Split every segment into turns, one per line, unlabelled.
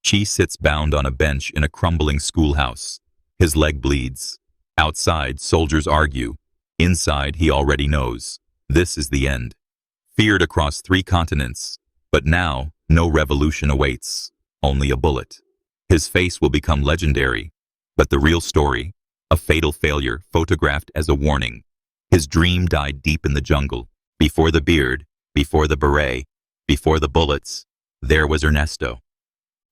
Che sits bound on a bench in a crumbling schoolhouse. His leg bleeds. Outside, soldiers argue. Inside, he already knows. This is the end. Feared across 3 continents. But now, no revolution awaits. Only a bullet. His face will become legendary. But the real story, a fatal failure photographed as a warning. His dream died deep in the jungle. Before the beard, before the beret, before the bullets, there was Ernesto.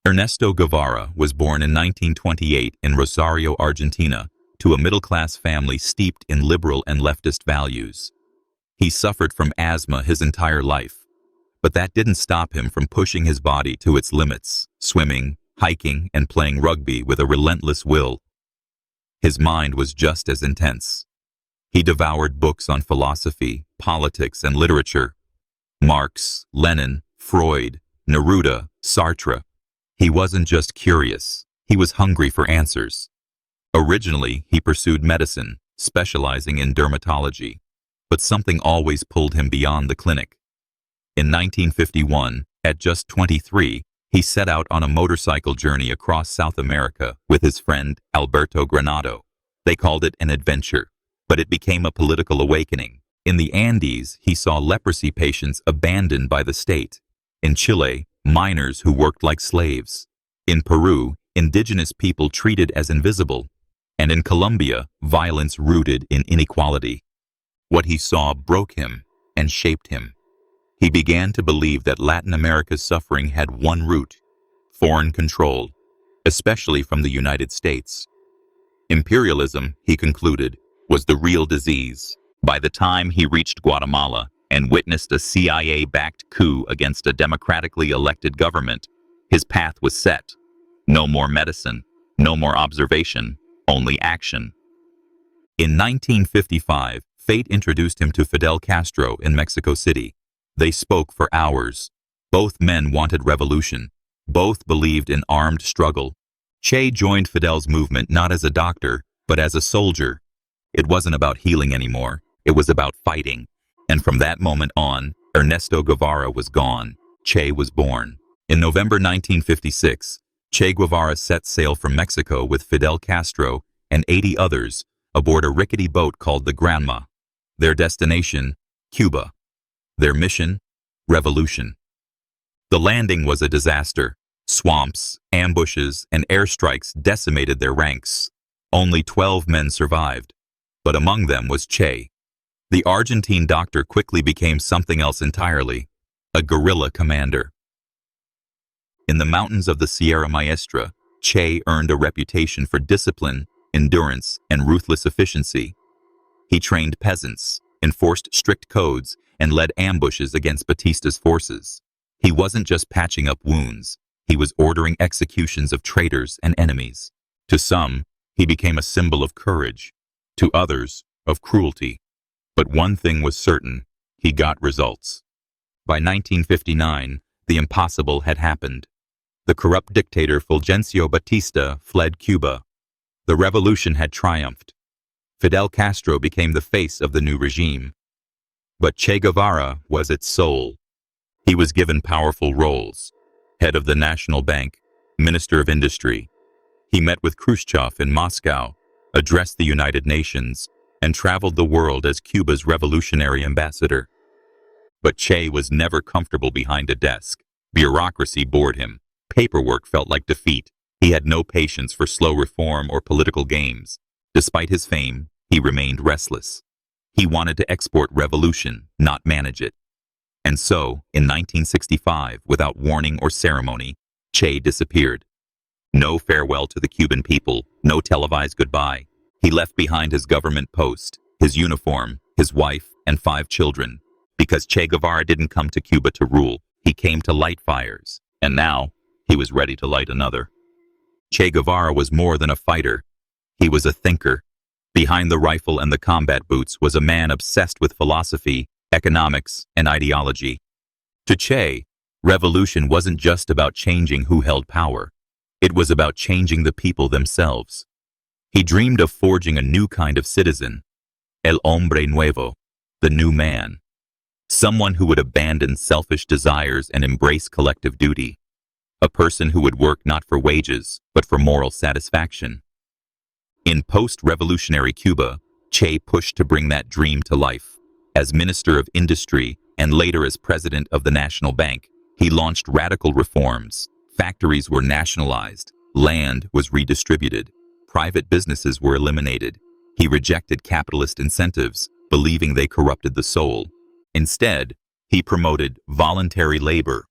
Ernesto Guevara was born in 1928 in Rosario, Argentina, to a middle-class family steeped in liberal and leftist values. He suffered from asthma his entire life, but that didn't stop him from pushing his body to its limits, swimming, hiking, and playing rugby with a relentless will. His mind was just as intense. He devoured books on philosophy, politics, and literature. Marx, Lenin, Freud, Neruda, Sartre. He wasn't just curious, he was hungry for answers. Originally, he pursued medicine, specializing in dermatology, but something always pulled him beyond the clinic. In 1951, at just 23, he set out on a motorcycle journey across South America with his friend Alberto Granado. They called it an adventure, but it became a political awakening. In the Andes, he saw leprosy patients abandoned by the state. In Chile, miners who worked like slaves. In Peru, indigenous people treated as invisible. And in Colombia, violence rooted in inequality. What he saw broke him and shaped him. He began to believe that Latin America's suffering had one root: foreign control, especially from the United States. Imperialism, he concluded, was the real disease. By the time he reached Guatemala and witnessed a CIA-backed coup against a democratically elected government, his path was set. No more medicine, no more observation, only action. In 1955, fate introduced him to Fidel Castro in Mexico City. They spoke for hours. Both men wanted revolution. Both believed in armed struggle. Che joined Fidel's movement not as a doctor, but as a soldier. It wasn't about healing anymore. It was about fighting. And from that moment on, Ernesto Guevara was gone. Che was born. In November 1956, Che Guevara set sail from Mexico with Fidel Castro and 80 others aboard a rickety boat called the Granma. Their destination, Cuba. Their mission, revolution. The landing was a disaster. Swamps, ambushes, and airstrikes decimated their ranks. Only 12 men survived, but among them was Che. The Argentine doctor quickly became something else entirely, a guerrilla commander. In the mountains of the Sierra Maestra, Che earned a reputation for discipline, endurance, and ruthless efficiency. He trained peasants, enforced strict codes, and led ambushes against Batista's forces. He wasn't just patching up wounds, he was ordering executions of traitors and enemies. To some, he became a symbol of courage. To others, of cruelty. But one thing was certain, he got results. By 1959, the impossible had happened. The corrupt dictator Fulgencio Batista fled Cuba. The revolution had triumphed. Fidel Castro became the face of the new regime. But Che Guevara was its soul. He was given powerful roles: head of the National Bank, Minister of Industry. He met with Khrushchev in Moscow, addressed the United Nations, and traveled the world as Cuba's revolutionary ambassador. But Che was never comfortable behind a desk. Bureaucracy bored him. Paperwork felt like defeat. He had no patience for slow reform or political games. Despite his fame, he remained restless. He wanted to export revolution, not manage it. And so, in 1965, without warning or ceremony, Che disappeared. No farewell to the Cuban people, no televised goodbye. He left behind his government post, his uniform, his wife, and 5 children. Because Che Guevara didn't come to Cuba to rule, he came to light fires. And now, he was ready to light another. Che Guevara was more than a fighter. He was a thinker. Behind the rifle and the combat boots was a man obsessed with philosophy, economics, and ideology. To Che, revolution wasn't just about changing who held power. It was about changing the people themselves. He dreamed of forging a new kind of citizen, el hombre nuevo, the new man. Someone who would abandon selfish desires and embrace collective duty. a person who would work not for wages, but for moral satisfaction. In post-revolutionary Cuba, Che pushed to bring that dream to life. As Minister of Industry and later as President of the National Bank, he launched radical reforms. Factories were nationalized, land was redistributed, private businesses were eliminated. He rejected capitalist incentives, believing they corrupted the soul. Instead, he promoted voluntary labor.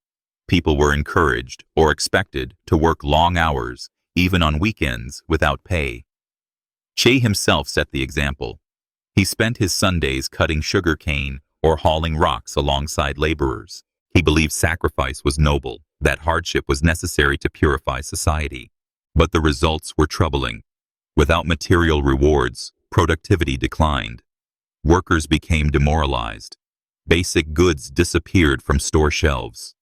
People were encouraged or expected to work long hours, even on weekends, without pay. Che himself set the example. He spent his Sundays cutting sugar cane or hauling rocks alongside laborers. He believed sacrifice was noble, that hardship was necessary to purify society. But the results were troubling. Without material rewards, productivity declined. Workers became demoralized. Basic goods disappeared from store shelves.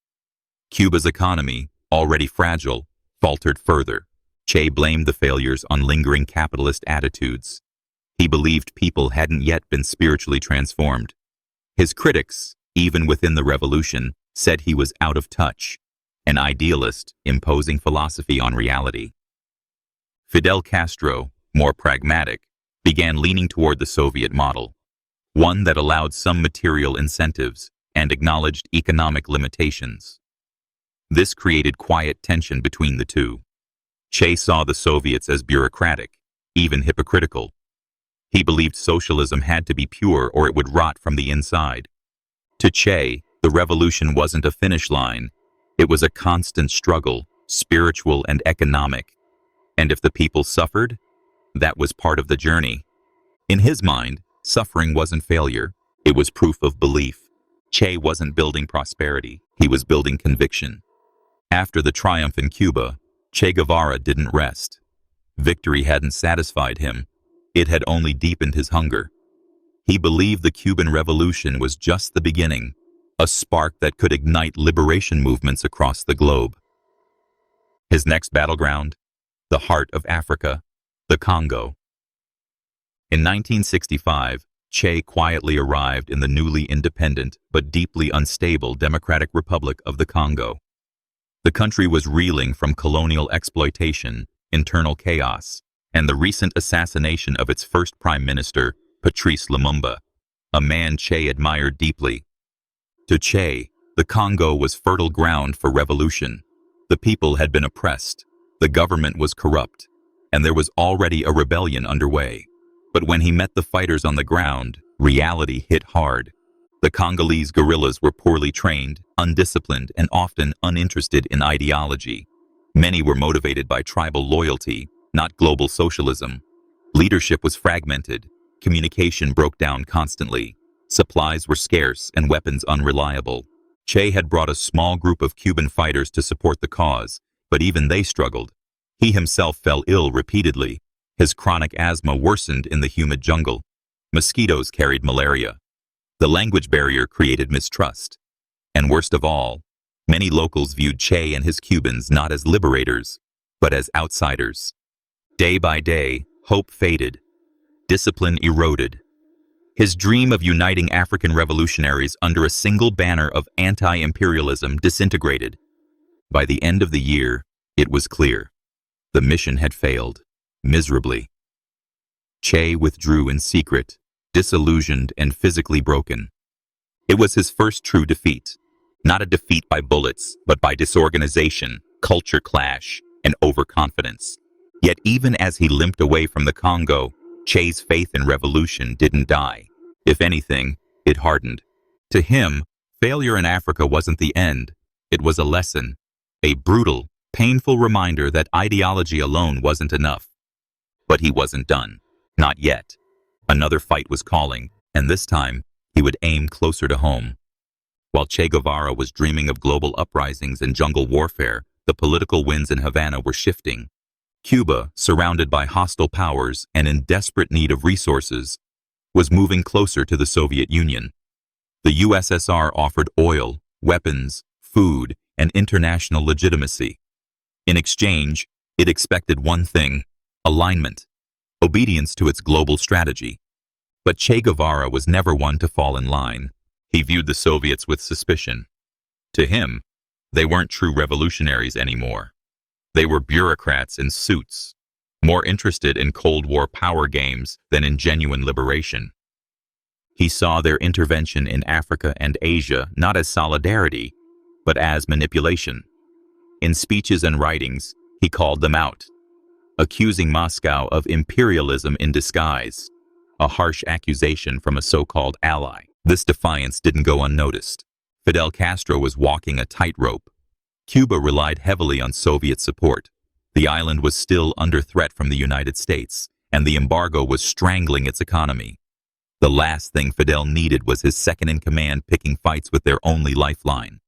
Cuba's economy, already fragile, faltered further. Che blamed the failures on lingering capitalist attitudes. He believed people hadn't yet been spiritually transformed. His critics, even within the revolution, said he was out of touch, an idealist imposing philosophy on reality. Fidel Castro, more pragmatic, began leaning toward the Soviet model, one that allowed some material incentives and acknowledged economic limitations. This created quiet tension between the two. Che saw the Soviets as bureaucratic, even hypocritical. He believed socialism had to be pure or it would rot from the inside. To Che, the revolution wasn't a finish line. It was a constant struggle, spiritual and economic. And if the people suffered, that was part of the journey. In his mind, suffering wasn't failure. It was proof of belief. Che wasn't building prosperity. He was building conviction. After the triumph in Cuba, Che Guevara didn't rest. Victory hadn't satisfied him. It had only deepened his hunger. He believed the Cuban Revolution was just the beginning, a spark that could ignite liberation movements across the globe. His next battleground? The heart of Africa, the Congo. In 1965, Che quietly arrived in the newly independent but deeply unstable Democratic Republic of the Congo. The country was reeling from colonial exploitation, internal chaos, and the recent assassination of its first prime minister, Patrice Lumumba, a man Che admired deeply. To Che, the Congo was fertile ground for revolution. The people had been oppressed, the government was corrupt, and there was already a rebellion underway. But when he met the fighters on the ground, reality hit hard. The Congolese guerrillas were poorly trained, undisciplined, and often uninterested in ideology. Many were motivated by tribal loyalty, not global socialism. Leadership was fragmented, communication broke down constantly, supplies were scarce and weapons unreliable. Che had brought a small group of Cuban fighters to support the cause, but even they struggled. He himself fell ill repeatedly. His chronic asthma worsened in the humid jungle. Mosquitoes carried malaria. The language barrier created mistrust. And worst of all, many locals viewed Che and his Cubans not as liberators, but as outsiders. Day by day, hope faded. Discipline eroded. His dream of uniting African revolutionaries under a single banner of anti-imperialism disintegrated. By the end of the year, it was clear. The mission had failed, miserably. Che withdrew in secret, disillusioned and physically broken. It was his first true defeat. Not a defeat by bullets, but by disorganization, culture clash, and overconfidence. Yet even as he limped away from the Congo, Che's faith in revolution didn't die. If anything, it hardened. To him, failure in Africa wasn't the end. It was a lesson, a brutal, painful reminder that ideology alone wasn't enough. But he wasn't done. Not yet. Another fight was calling, and this time, he would aim closer to home. While Che Guevara was dreaming of global uprisings and jungle warfare, the political winds in Havana were shifting. Cuba, surrounded by hostile powers and in desperate need of resources, was moving closer to the Soviet Union. The USSR offered oil, weapons, food, and international legitimacy. In exchange, it expected one thing: alignment, obedience to its global strategy. But Che Guevara was never one to fall in line. He viewed the Soviets with suspicion. To him, They weren't true revolutionaries anymore. They were bureaucrats in suits, more interested in Cold War power games than in genuine liberation. He saw their intervention in Africa and Asia not as solidarity, but as manipulation. In speeches and writings, he called them out, accusing Moscow of imperialism in disguise, a harsh accusation from a so-called ally. This defiance didn't go unnoticed. Fidel Castro was walking a tightrope. Cuba relied heavily on Soviet support. The island was still under threat from the United States, and the embargo was strangling its economy. The last thing Fidel needed was his second-in-command picking fights with their only lifeline.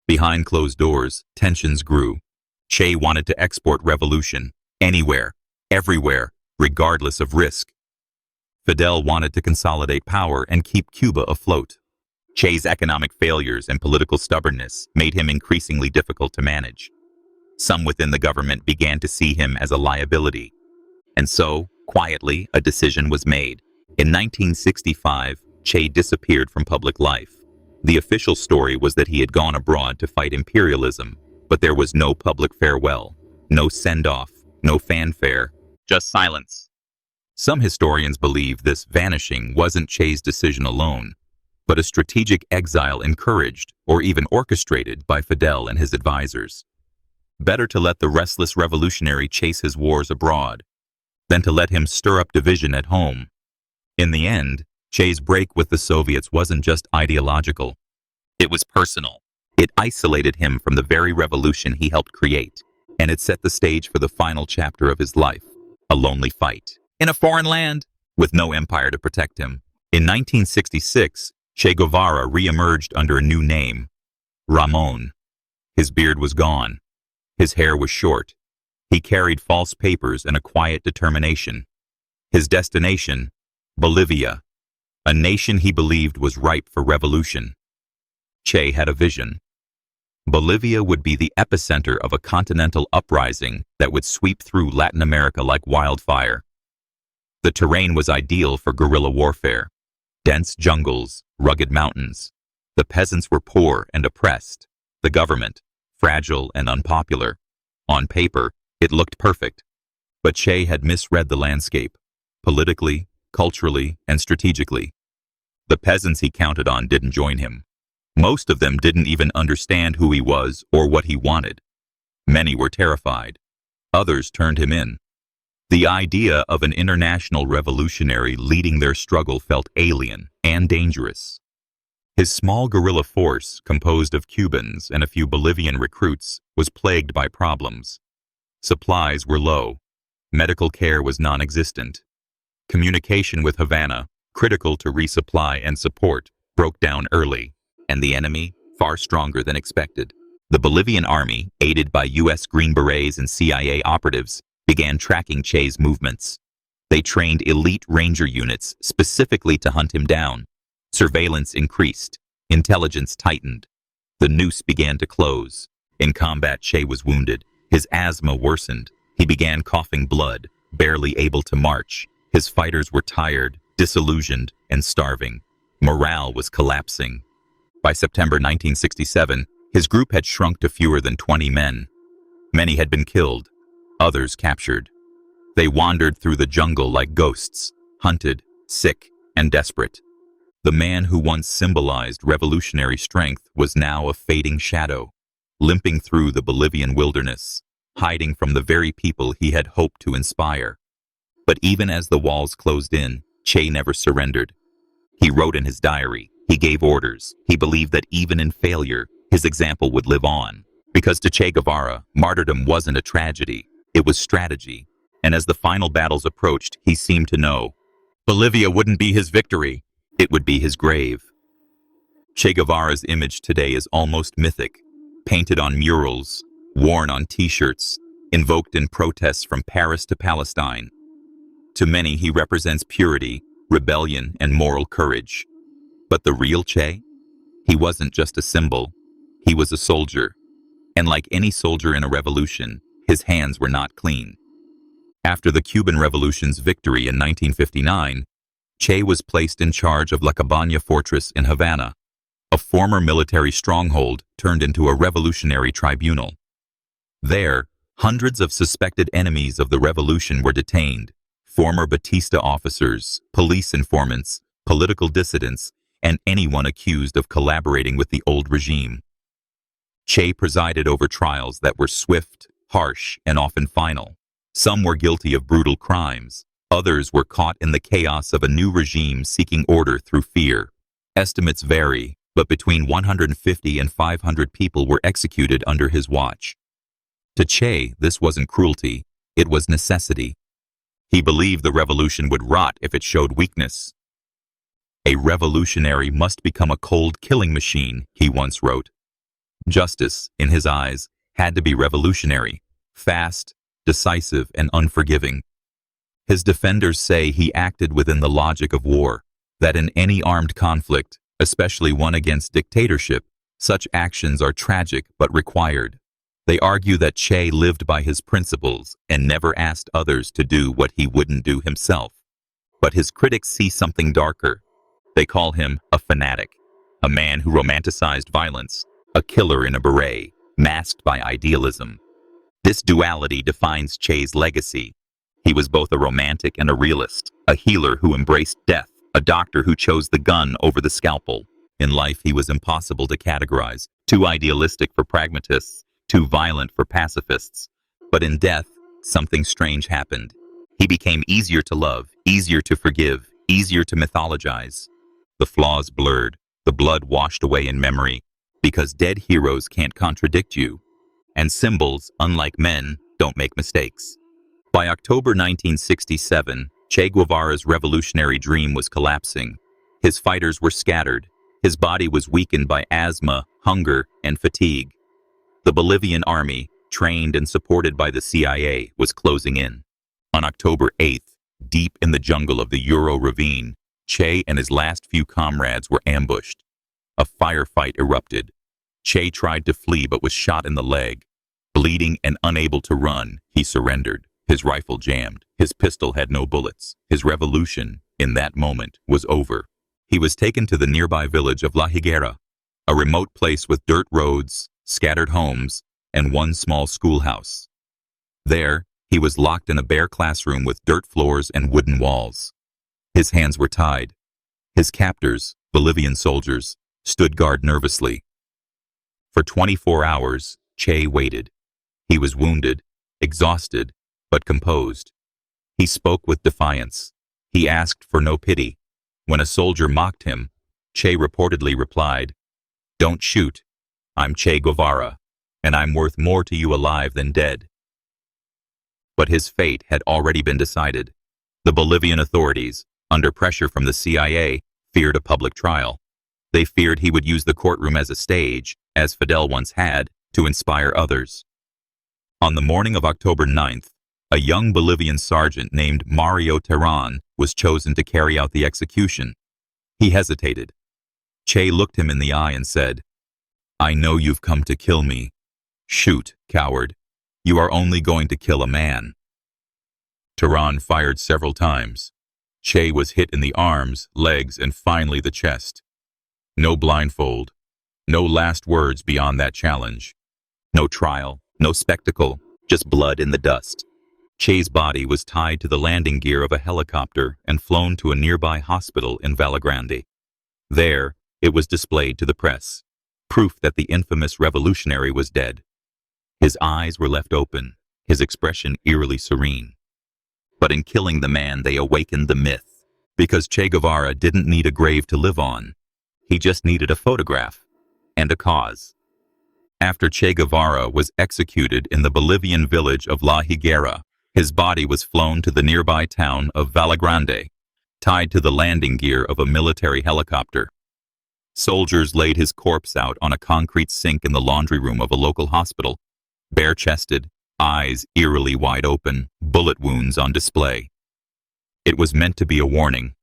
Behind closed doors, tensions grew. Che wanted to export revolution, anywhere, everywhere, regardless of risk. Fidel wanted to consolidate power and keep Cuba afloat. Che's economic failures and political stubbornness made him increasingly difficult to manage. Some within the government began to see him as a liability. And so, quietly, a decision was made. In 1965, Che disappeared from public life. The official story was that he had gone abroad to fight imperialism, but there was no public farewell, no send-off, no fanfare, just silence. Some historians believe this vanishing wasn't Che's decision alone, but a strategic exile encouraged or even orchestrated by Fidel and his advisors. Better to let the restless revolutionary chase his wars abroad than to let him stir up division at home. In the end, Che's break with the Soviets wasn't just ideological. It was personal. It isolated him from the very revolution he helped create, and it set the stage for the final chapter of his life, a lonely fight in a foreign land with no empire to protect him. In 1966, Che Guevara re-emerged under a new name, Ramon. His beard was gone. His hair was short. He carried false papers and a quiet determination. His destination, Bolivia, a nation he believed was ripe for revolution. Che had a vision. Bolivia would be the epicenter of a continental uprising that would sweep through Latin America like wildfire. The terrain was ideal for guerrilla warfare. Dense jungles, rugged mountains. The peasants were poor and oppressed. The government, fragile and unpopular. On paper, it looked perfect. But Che had misread the landscape, politically, culturally, and strategically. The peasants he counted on didn't join him. Most of them didn't even understand who he was or what he wanted. Many were terrified. Others turned him in. The idea of an international revolutionary leading their struggle felt alien and dangerous. His small guerrilla force, composed of Cubans and a few Bolivian recruits, was plagued by problems. Supplies were low. Medical care was non-existent. Communication with Havana, critical to resupply and support, broke down early, and the enemy, far stronger than expected. The Bolivian army, aided by U.S. Green Berets and CIA operatives, began tracking Che's movements. They trained elite ranger units specifically to hunt him down. Surveillance increased. Intelligence tightened. The noose began to close. In combat, Che was wounded. His asthma worsened. He began coughing blood, barely able to march. His fighters were tired, disillusioned, and starving. Morale was collapsing. By September 1967, his group had shrunk to fewer than 20 men. Many had been killed. Others captured. They wandered through the jungle like ghosts, hunted, sick, and desperate. The man who once symbolized revolutionary strength was now a fading shadow, limping through the Bolivian wilderness, hiding from the very people he had hoped to inspire. But even as the walls closed in, Che never surrendered. He wrote in his diary, he gave orders, he believed that even in failure, his example would live on. Because to Che Guevara, martyrdom wasn't a tragedy, it was strategy. And as the final battles approached, he seemed to know. Bolivia wouldn't be his victory, it would be his grave. Che Guevara's image today is almost mythic, painted on murals, worn on t-shirts, invoked in protests from Paris to Palestine. To many, he represents purity, rebellion, and moral courage. But the real Che? He wasn't just a symbol, he was a soldier. And like any soldier in a revolution, his hands were not clean. After the Cuban Revolution's victory in 1959, Che was placed in charge of La Cabaña fortress in Havana, a former military stronghold turned into a revolutionary tribunal. There, hundreds of suspected enemies of the revolution were detained, former Batista officers, police informants, political dissidents, and anyone accused of collaborating with the old regime. Che presided over trials that were swift, harsh, and often final. Some were guilty of brutal crimes. Others were caught in the chaos of a new regime seeking order through fear. Estimates vary, but between 150 and 500 people were executed under his watch. To Che, this wasn't cruelty, it was necessity. He believed the revolution would rot if it showed weakness. A revolutionary must become a cold killing machine, he once wrote. Justice, in his eyes, had to be revolutionary, fast, decisive, and unforgiving. His defenders say he acted within the logic of war, that in any armed conflict, especially one against dictatorship, such actions are tragic but required. They argue that Che lived by his principles and never asked others to do what he wouldn't do himself. But his critics see something darker. They call him a fanatic, a man who romanticized violence, a killer in a beret, masked by idealism. This duality defines Che's legacy. He was both a romantic and a realist, a healer who embraced death, a doctor who chose the gun over the scalpel. In life, he was impossible to categorize, too idealistic for pragmatists, too violent for pacifists. But in death, something strange happened. He became easier to love, easier to forgive, easier to mythologize. The flaws blurred, the blood washed away in memory, because dead heroes can't contradict you. And symbols, unlike men, don't make mistakes. By October 1967, Che Guevara's revolutionary dream was collapsing. His fighters were scattered. His body was weakened by asthma, hunger, and fatigue. The Bolivian army, trained and supported by the CIA, was closing in. On October 8th, deep in the jungle of the Uro ravine, Che and his last few comrades were ambushed. A firefight erupted. Che tried to flee but was shot in the leg. Bleeding and unable to run, he surrendered. His rifle jammed. His pistol had no bullets. His revolution, in that moment, was over. He was taken to the nearby village of La Higuera, a remote place with dirt roads, scattered homes, and one small schoolhouse. There, he was locked in a bare classroom with dirt floors and wooden walls. His hands were tied. His captors, Bolivian soldiers, stood guard nervously. For 24 hours, Che waited. He was wounded, exhausted, but composed. He spoke with defiance. He asked for no pity. When a soldier mocked him, Che reportedly replied, "Don't shoot. I'm Che Guevara, and I'm worth more to you alive than dead." But his fate had already been decided. The Bolivian authorities, under pressure from the CIA, feared a public trial. They feared he would use the courtroom as a stage, as Fidel once had, to inspire others. On the morning of October 9th, a young Bolivian sergeant named Mario Terán was chosen to carry out the execution. He hesitated. Che looked him in the eye and said, "I know you've come to kill me. Shoot, coward. You are only going to kill a man." Terán fired several times. Che was hit in the arms, legs, and finally the chest. No blindfold. No last words beyond that challenge. No trial, no spectacle, just blood in the dust. Che's body was tied to the landing gear of a helicopter and flown to a nearby hospital in Vallegrande. There, it was displayed to the press, proof that the infamous revolutionary was dead. His eyes were left open, his expression eerily serene. But in killing the man, they awakened the myth, because Che Guevara didn't need a grave to live on. He just needed a photograph and a cause. After Che Guevara was executed in the Bolivian village of La Higuera, his body was flown to the nearby town of Vallegrande, tied to the landing gear of a military helicopter. Soldiers laid his corpse out on a concrete sink in the laundry room of a local hospital, bare-chested, eyes eerily wide open, bullet wounds on display. It was meant to be a warning,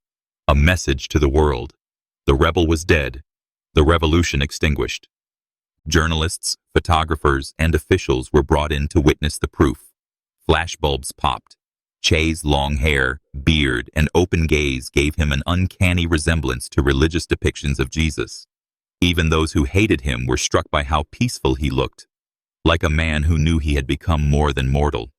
a message to the world. The rebel was dead, the revolution extinguished. Journalists, photographers, and officials were brought in to witness the proof. Flashbulbs popped. Che's long hair, beard, and open gaze gave him an uncanny resemblance to religious depictions of Jesus. Even those who hated him were struck by how peaceful he looked, like a man who knew he had become more than mortal.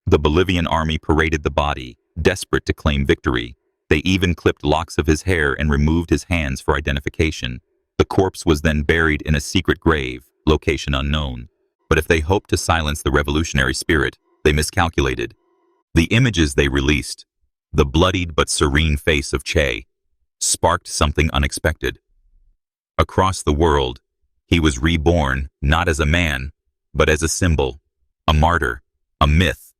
The Bolivian army paraded the body, desperate to claim victory. They even clipped locks of his hair and removed his hands for identification. The corpse was then buried in a secret grave, location unknown. But if they hoped to silence the revolutionary spirit, they miscalculated. The images they released, the bloodied but serene face of Che, sparked something unexpected. Across the world, he was reborn not as a man, but as a symbol, a martyr, a myth.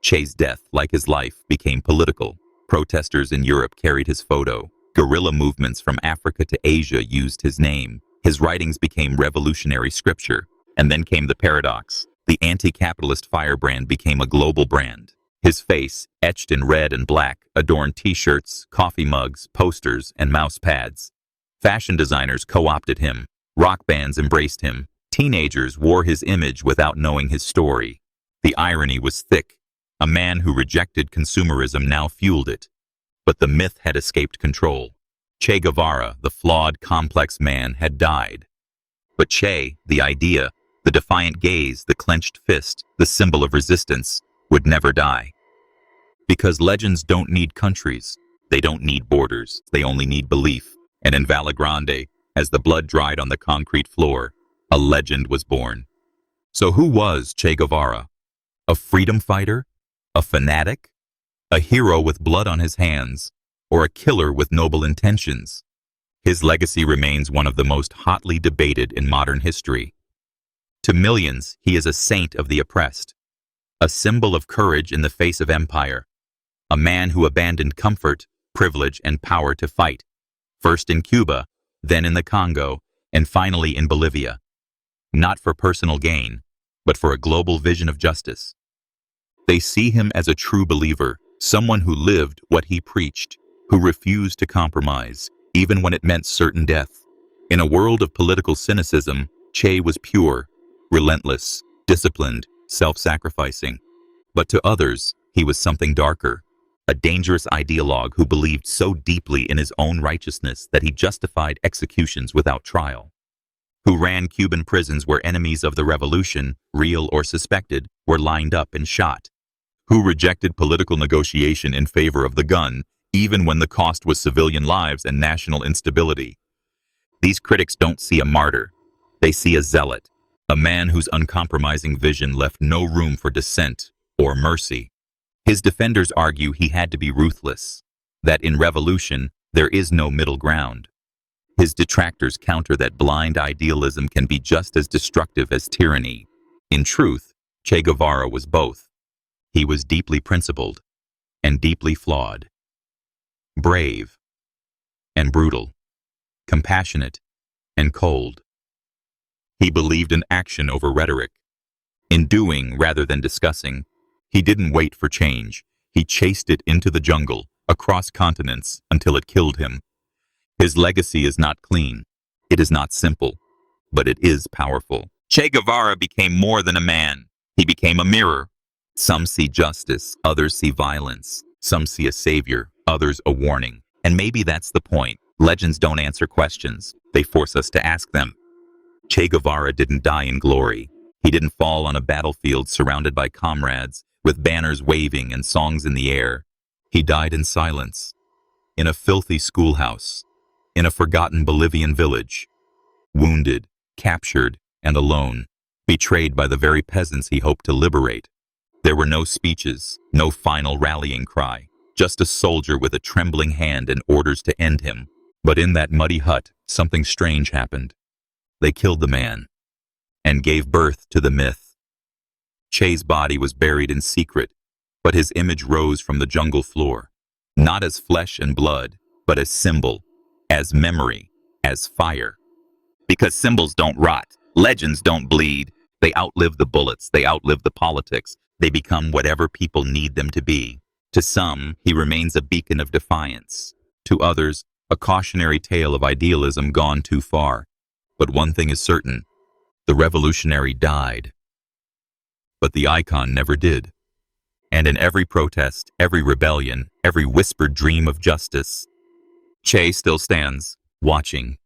Che's death, like his life, became political. Protesters in Europe carried his photo. Guerrilla movements from Africa to Asia used his name. His writings became revolutionary scripture. And then came the paradox. The anti-capitalist firebrand became a global brand. His face, etched in red and black, adorned t-shirts, coffee mugs, posters, and mouse pads. Fashion designers co-opted him. Rock bands embraced him. Teenagers wore his image without knowing his story. The irony was thick. A man who rejected consumerism now fueled it. But the myth had escaped control. Che Guevara, the flawed, complex man, had died. But Che, the idea, the defiant gaze, the clenched fist, the symbol of resistance, would never die. Because legends don't need countries. They don't need borders. They only need belief. And in Valle Grande, as the blood dried on the concrete floor, a legend was born. So who was Che Guevara? A freedom fighter? A fanatic? A hero with blood on his hands? Or a killer with noble intentions? His legacy remains one of the most hotly debated in modern history. To millions, he is a saint of the oppressed, a symbol of courage in the face of empire, a man who abandoned comfort, privilege, and power to fight, first in Cuba, then in the Congo, and finally in Bolivia, not for personal gain, but for a global vision of justice. They see him as a true believer, someone who lived what he preached, who refused to compromise, even when it meant certain death. In a world of political cynicism, Che was pure, relentless, disciplined, self-sacrificing. But to others, he was something darker, a dangerous ideologue who believed so deeply in his own righteousness that he justified executions without trial, who ran Cuban prisons where enemies of the revolution, real or suspected, were lined up and shot, who rejected political negotiation in favor of the gun, even when the cost was civilian lives and national instability. These critics don't see a martyr. They see a zealot, a man whose uncompromising vision left no room for dissent or mercy. His defenders argue he had to be ruthless, that in revolution there is no middle ground. His detractors counter that blind idealism can be just as destructive as tyranny. In truth, Che Guevara was both. He was deeply principled and deeply flawed, brave and brutal, compassionate and cold. He believed in action over rhetoric, in doing rather than discussing. He didn't wait for change. He chased it into the jungle, across continents, until it killed him. His legacy is not clean. It is not simple, but it is powerful. Che Guevara became more than a man. He became a mirror. Some see justice, others see violence. Some see a savior, others a warning. And maybe that's the point. Legends don't answer questions. They force us to ask them. Che Guevara didn't die in glory. He didn't fall on a battlefield surrounded by comrades, with banners waving and songs in the air. He died in silence, in a filthy schoolhouse, in a forgotten Bolivian village, wounded, captured, and alone, betrayed by the very peasants he hoped to liberate. There were no speeches, no final rallying cry, just a soldier with a trembling hand and orders to end him. But in that muddy hut, something strange happened. They killed the man and gave birth to the myth. Che's body was buried in secret, but his image rose from the jungle floor, not as flesh and blood, but as symbol, as memory, as fire. Because symbols don't rot, legends don't bleed. They outlive the bullets, they outlive the politics. They become whatever people need them to be. To some, he remains a beacon of defiance. To others, a cautionary tale of idealism gone too far. But one thing is certain, the revolutionary died. But the icon never did. And in every protest, every rebellion, every whispered dream of justice, Che still stands, watching,